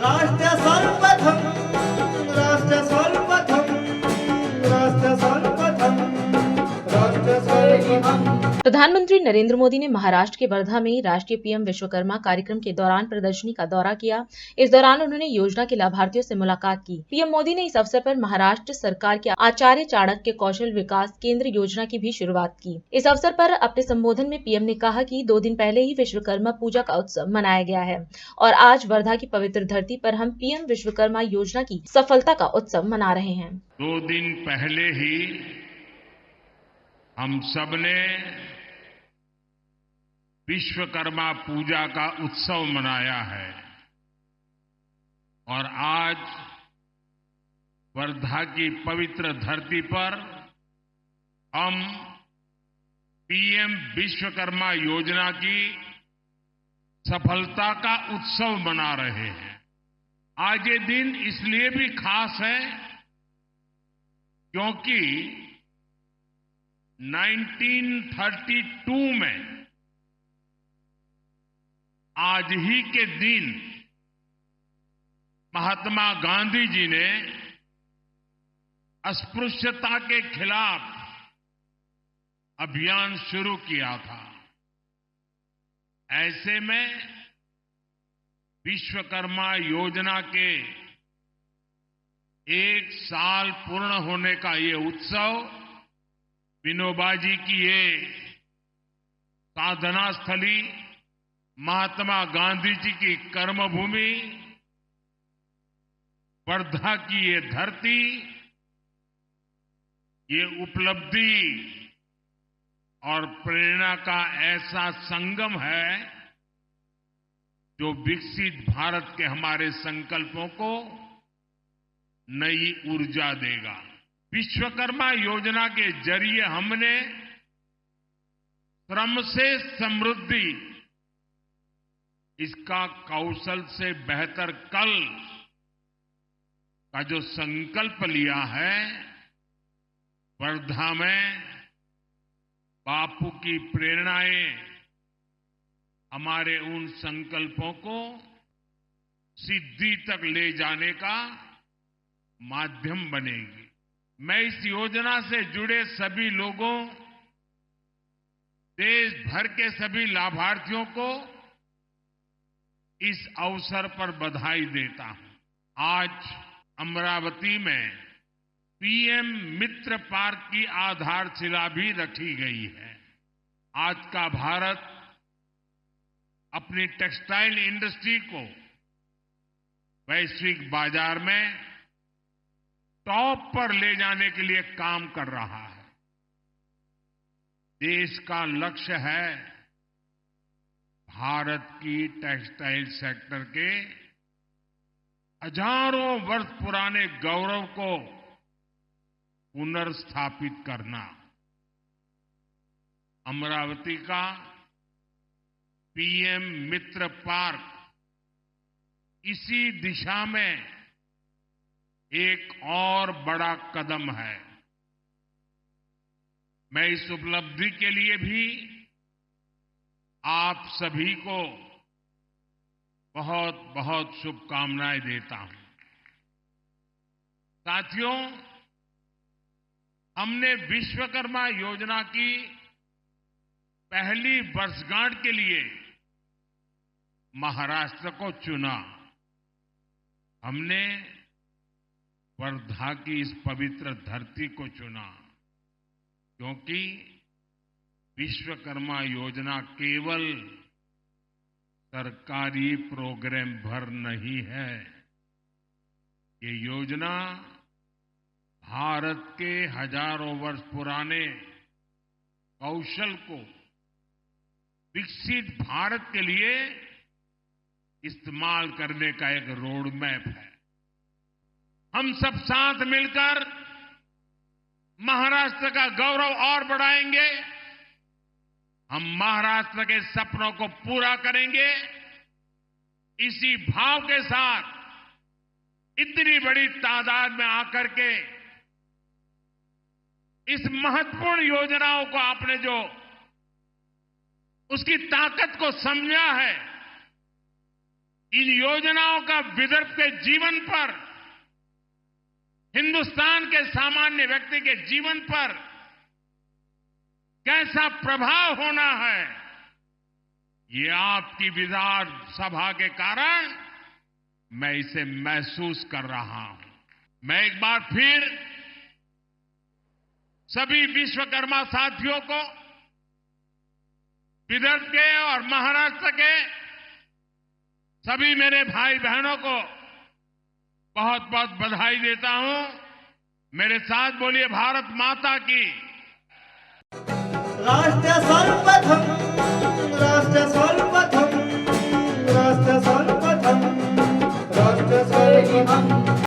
राष्ट्र सर्वप्रथम राष्ट्र सर्वप्रथम राष्ट्र सर्वप्रथम राष्ट्र सर्वप्रथम। प्रधानमंत्री नरेंद्र मोदी ने महाराष्ट्र के वर्धा में राष्ट्रीय पीएम विश्वकर्मा कार्यक्रम के दौरान प्रदर्शनी का दौरा किया। इस दौरान उन्होंने योजना के लाभार्थियों से मुलाकात की। पीएम मोदी ने इस अवसर पर महाराष्ट्र सरकार के आचार्य चाणक्य कौशल विकास केंद्र योजना की भी शुरुआत की। इस अवसर पर अपने संबोधन में पीएम ने कहा कि 2 दिन पहले ही विश्वकर्मा पूजा का उत्सव मनाया गया है और आज वर्धा की पवित्र धरती पर हम पीएम विश्वकर्मा योजना की सफलता का उत्सव मना रहे हैं। 2 दिन पहले ही हम सबने विश्वकर्मा पूजा का उत्सव मनाया है और आज वर्धा की पवित्र धरती पर हम पीएम विश्वकर्मा योजना की सफलता का उत्सव मना रहे हैं। आज ये दिन इसलिए भी खास है क्योंकि 1932 में आज ही के दिन महात्मा गांधी जी ने अस्पृश्यता के खिलाफ अभियान शुरू किया था। ऐसे में विश्वकर्मा योजना के 1 साल पूर्ण होने का ये उत्सव विनोबा जी की ये साधना स्थली, महात्मा गांधी जी की कर्मभूमि, वर्धा की ये धरती, ये उपलब्धि और प्रेरणा का ऐसा संगम है जो विकसित भारत के हमारे संकल्पों को नई ऊर्जा देगा। विश्वकर्मा योजना के जरिए हमने श्रम से समृद्धि, इसका कौशल से बेहतर कल का जो संकल्प लिया है, वर्धा में बापू की प्रेरणाएं हमारे उन संकल्पों को सिद्धि तक ले जाने का माध्यम बनेगी। मैं इस योजना से जुड़े सभी लोगों, देश भर के सभी लाभार्थियों को इस अवसर पर बधाई देता हूं। आज अमरावती में पीएम मित्र पार्क की आधारशिला भी रखी गई है। आज का भारत अपनी टेक्सटाइल इंडस्ट्री को वैश्विक बाजार में टॉप पर ले जाने के लिए काम कर रहा है। देश का लक्ष्य है भारत की टेक्सटाइल सेक्टर के हजारों वर्ष पुराने गौरव को पुनर्स्थापित करना। अमरावती का पीएम मित्र पार्क इसी दिशा में एक और बड़ा कदम है। मैं इस उपलब्धि के लिए भी आप सभी को बहुत बहुत शुभकामनाएं देता हूं। साथियों, हमने विश्वकर्मा योजना की पहली वर्षगांठ के लिए महाराष्ट्र को चुना। हमने वर्धा की इस पवित्र धरती को चुना क्योंकि विश्वकर्मा योजना केवल सरकारी प्रोग्राम भर नहीं है। ये योजना भारत के हजारों वर्ष पुराने कौशल को विकसित भारत के लिए इस्तेमाल करने का एक रोड मैप है। हम सब साथ मिलकर महाराष्ट्र का गौरव और बढ़ाएंगे। हम महाराष्ट्र के सपनों को पूरा करेंगे। इसी भाव के साथ इतनी बड़ी तादाद में आकर के इस महत्वपूर्ण योजनाओं को आपने जो उसकी ताकत को समझा है, इन योजनाओं का विदर्भ के जीवन पर, हिंदुस्तान के सामान्य व्यक्ति के जीवन पर कैसा प्रभाव होना है, ये आपकी विधानसभा के कारण मैं इसे महसूस कर रहा हूं। मैं एक बार फिर सभी विश्वकर्मा साथियों को, विदर्भ के और महाराष्ट्र के सभी मेरे भाई बहनों को बहुत बहुत बधाई देता हूं। मेरे साथ बोलिए भारत माता की। राष्ट्र सर्वप्रथम, राष्ट्र